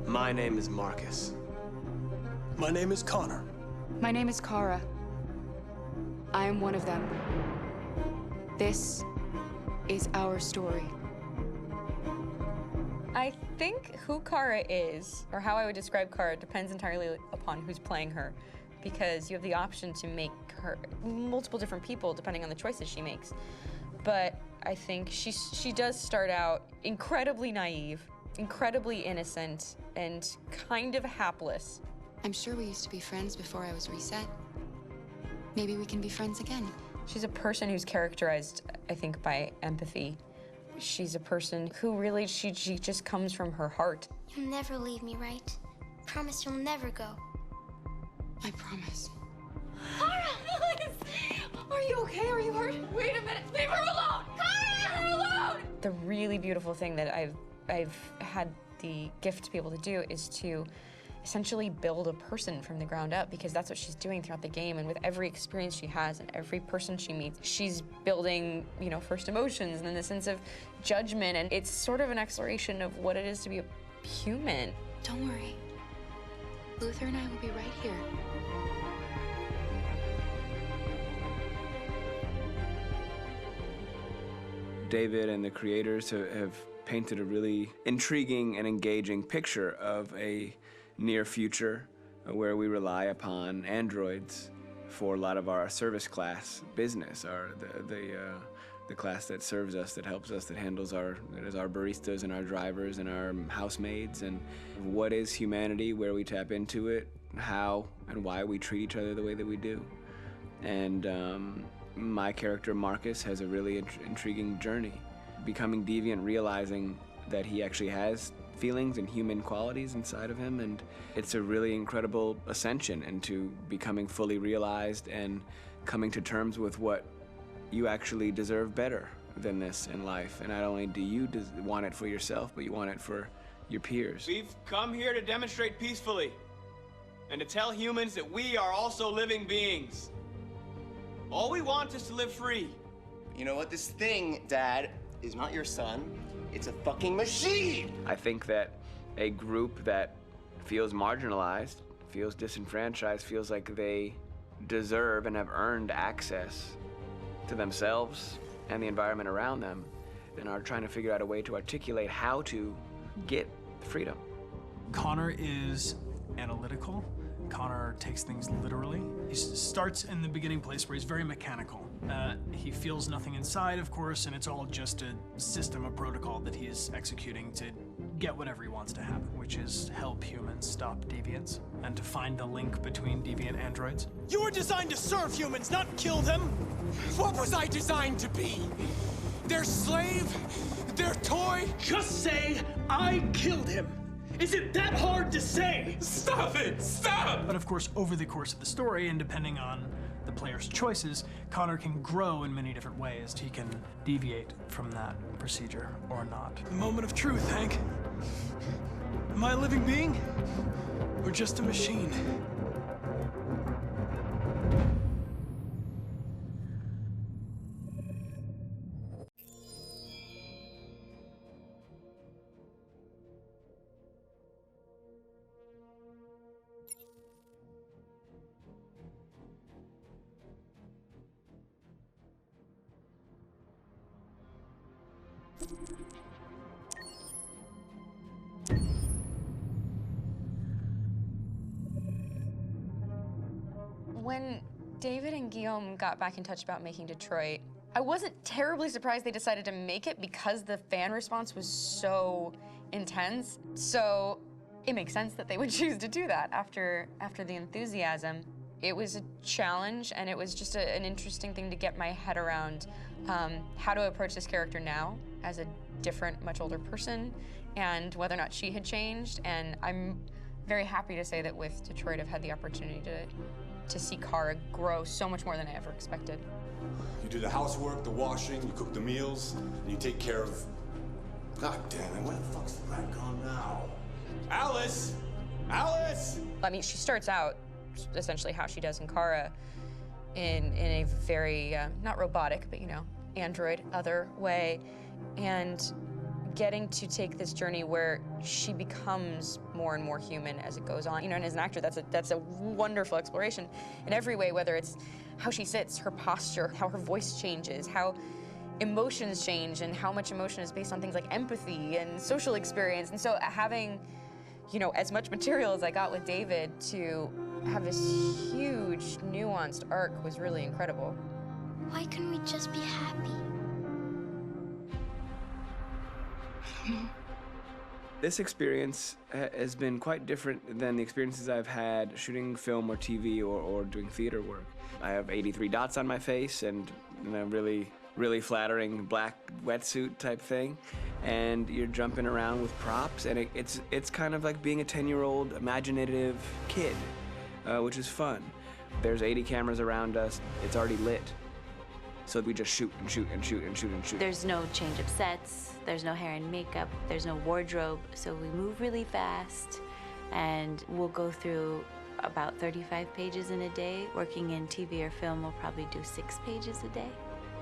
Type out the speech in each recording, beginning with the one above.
My name is Markus. My name is Connor. My name is Kara. I am one of them. This is our story. I think who Kara is, or how I would describe Kara, depends entirely upon who's playing her, because you have the option to make her multiple different people depending on the choices she makes. But I think she does start out incredibly naive, incredibly innocent, and kind of hapless. I'm sure we used to be friends before I was reset. Maybe we can be friends again. She's a person who's characterized, I think, by empathy. She's a person who really, she just comes from her heart. You'll never leave me, right? Promise you'll never go. I promise. Kara! Please! Are you okay? Are you hurt? Wait a minute! Leave her alone! Kara! Leave her alone! The really beautiful thing that I've had the gift to be able to do is to essentially build a person from the ground up, because that's what she's doing throughout the game. And with every experience she has and every person she meets, she's building, you know, first emotions and then the sense of judgment. And it's sort of an exploration of what it is to be a human. Don't worry. Luther and I will be right here. David and the creators have painted a really intriguing and engaging picture of a near future where we rely upon androids for a lot of our service class business, the class that serves us, that helps us, that handles that is our baristas and our drivers and our housemaids. And what is humanity, where we tap into it, how and why we treat each other the way that we do. And my character Markus has a really intriguing journey, becoming deviant, realizing that he actually has feelings and human qualities inside of him, and it's a really incredible ascension into becoming fully realized and coming to terms with what you actually deserve better than this in life. And not only do you want it for yourself, but you want it for your peers. We've come here to demonstrate peacefully and to tell humans that we are also living beings. All we want is to live free. You know what? This thing, Dad, is not your son. It's a fucking machine! I think that a group that feels marginalized, feels disenfranchised, feels like they deserve and have earned access to themselves and the environment around them, and are trying to figure out a way to articulate how to get freedom. Connor is analytical. Connor takes things literally. He starts in the beginning place where he's very mechanical. He feels nothing inside, of course, and it's all just a system, a protocol that he is executing to get whatever he wants to happen, which is help humans stop deviants and to find the link between deviant androids. You were designed to serve humans, not kill them. What was I designed to be? Their slave? Their toy? Just say, I killed him. Is it that hard to say? Stop it! Stop! But of course, over the course of the story, and depending on the player's choices, Connor can grow in many different ways. He can deviate from that procedure or not. Moment of truth, Hank. Am I a living being? Or just a machine? When David and Guillaume got back in touch about making Detroit, I wasn't terribly surprised they decided to make it because the fan response was so intense. So it makes sense that they would choose to do that after the enthusiasm. It was a challenge, and it was just an interesting thing to get my head around how to approach this character now as a different, much older person, and whether or not she had changed. And I'm very happy to say that with Detroit, I've had the opportunity to see Kara grow so much more than I ever expected. You do the housework, the washing, you cook the meals, and you take care of... God damn it, where the fuck's the rat gone now? Alice! Alice! I mean, she starts out essentially how she does in Kara in a very, not robotic, but, you know, android, other way. And getting to take this journey where she becomes more and more human as it goes on. You know, and as an actor, that's a wonderful exploration in every way, whether it's how she sits, her posture, how her voice changes, how emotions change, and how much emotion is based on things like empathy and social experience. And so having, you know, as much material as I got with David to have this huge, nuanced arc was really incredible. Why couldn't we just be happy? This experience has been quite different than the experiences I've had shooting film or TV or doing theater work. I have 83 dots on my face and a really flattering black wetsuit type thing, and you're jumping around with props, and it's kind of like being a 10-year-old imaginative kid, which is fun. There's 80 cameras around us. It's already lit. So we just shoot and shoot and shoot and shoot and shoot. There's no change of sets, there's no hair and makeup, there's no wardrobe, so we move really fast, and we'll go through about 35 pages in a day. Working in TV or film, we'll probably do 6 pages a day.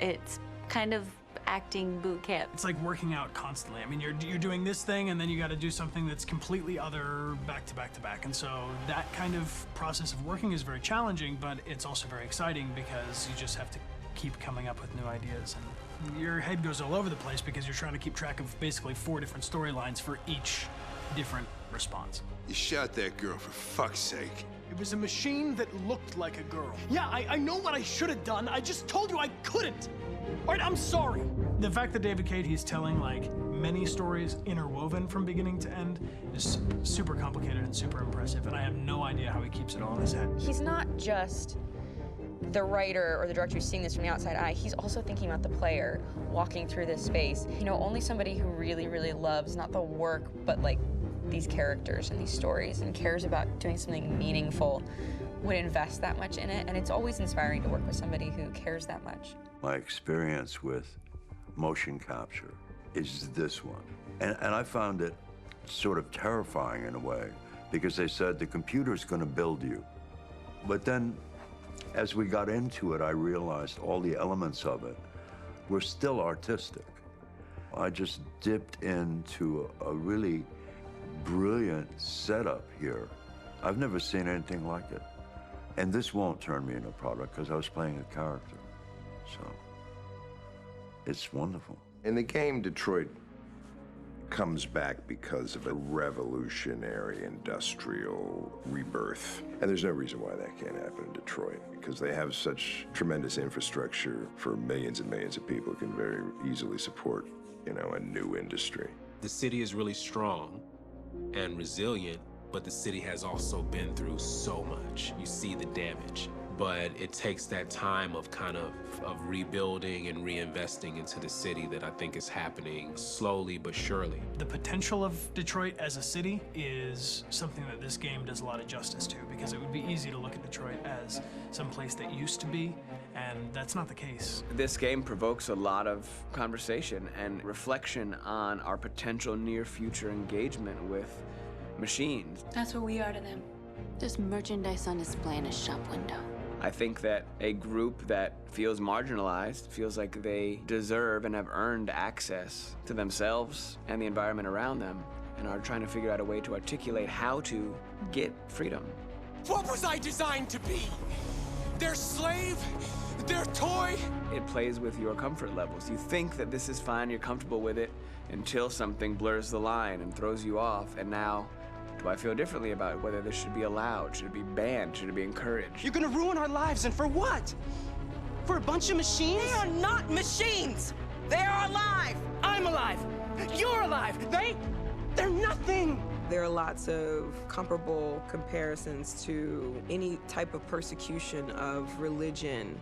It's kind of acting boot camp. It's like working out constantly. I mean, you're doing this thing, and then you got to do something that's completely other back to back to back. And so that kind of process of working is very challenging, but it's also very exciting because you just have to keep coming up with new ideas, and your head goes all over the place because you're trying to keep track of basically 4 different storylines for each different response. You shot that girl, for fuck's sake. It was a machine that looked like a girl. Yeah, I know what I should have done. I just told you I couldn't. All right, I'm sorry. The fact that David Cade, he's telling like many stories interwoven from beginning to end is super complicated and super impressive, and I have no idea how he keeps it all in his head. He's not just the writer or the director who's seeing this from the outside eye, he's also thinking about the player walking through this space. You know, only somebody who really, really loves not the work, but like these characters and these stories and cares about doing something meaningful would invest that much in it. And it's always inspiring to work with somebody who cares that much. My experience with motion capture is this one. And I found it sort of terrifying in a way, because they said the computer's going to build you. But then as we got into it, I realized all the elements of it were still artistic. I just dipped into a really brilliant setup here. I've never seen anything like it. And this won't turn me into a product because I was playing a character. So it's wonderful. In the game, Detroit comes back because of a revolutionary industrial rebirth. And there's no reason why that can't happen in Detroit, because they have such tremendous infrastructure for millions and millions of people who can very easily support, you know, a new industry. The city is really strong and resilient, but the city has also been through so much. You see the damage. But it takes that time of kind of rebuilding and reinvesting into the city that I think is happening slowly but surely. The potential of Detroit as a city is something that this game does a lot of justice to, because it would be easy to look at Detroit as some place that used to be, and that's not the case. This game provokes a lot of conversation and reflection on our potential near future engagement with machines. That's what we are to them. Just merchandise on display in a shop window. I think that a group that feels marginalized, feels like they deserve and have earned access to themselves and the environment around them, and are trying to figure out a way to articulate how to get freedom. What was I designed to be? Their slave? Their toy? It plays with your comfort levels. You think that this is fine, you're comfortable with it, until something blurs the line and throws you off, and now do I feel differently about whether this should be allowed? Should it be banned? Should it be encouraged? You're gonna ruin our lives, and for what? For a bunch of machines? They are not machines! They are alive! I'm alive! You're alive! They're nothing! There are lots of comparable comparisons to any type of persecution of religion,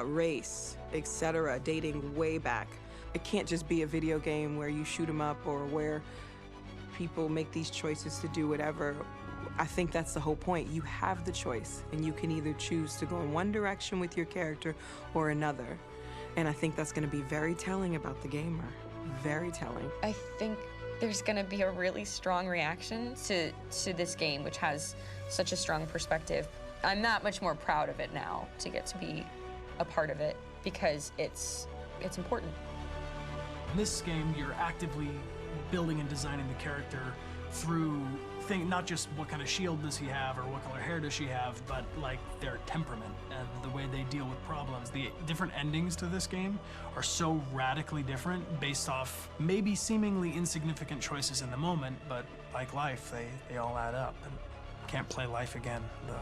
race, etc., dating way back. It can't just be a video game where you shoot 'em up or where people make these choices to do whatever. I think that's the whole point. You have the choice, and you can either choose to go in one direction with your character or another. And I think that's going to be very telling about the gamer. Very telling. I think there's going to be a really strong reaction to this game, which has such a strong perspective. I'm that much more proud of it now to get to be a part of it, because it's important. In this game, you're actively building and designing the character through not just what kind of shield does he have or what color hair does she have, but like their temperament and the way they deal with problems. The different endings to this game are so radically different based off maybe seemingly insignificant choices in the moment, but like life, they all add up. And can't play life again, though.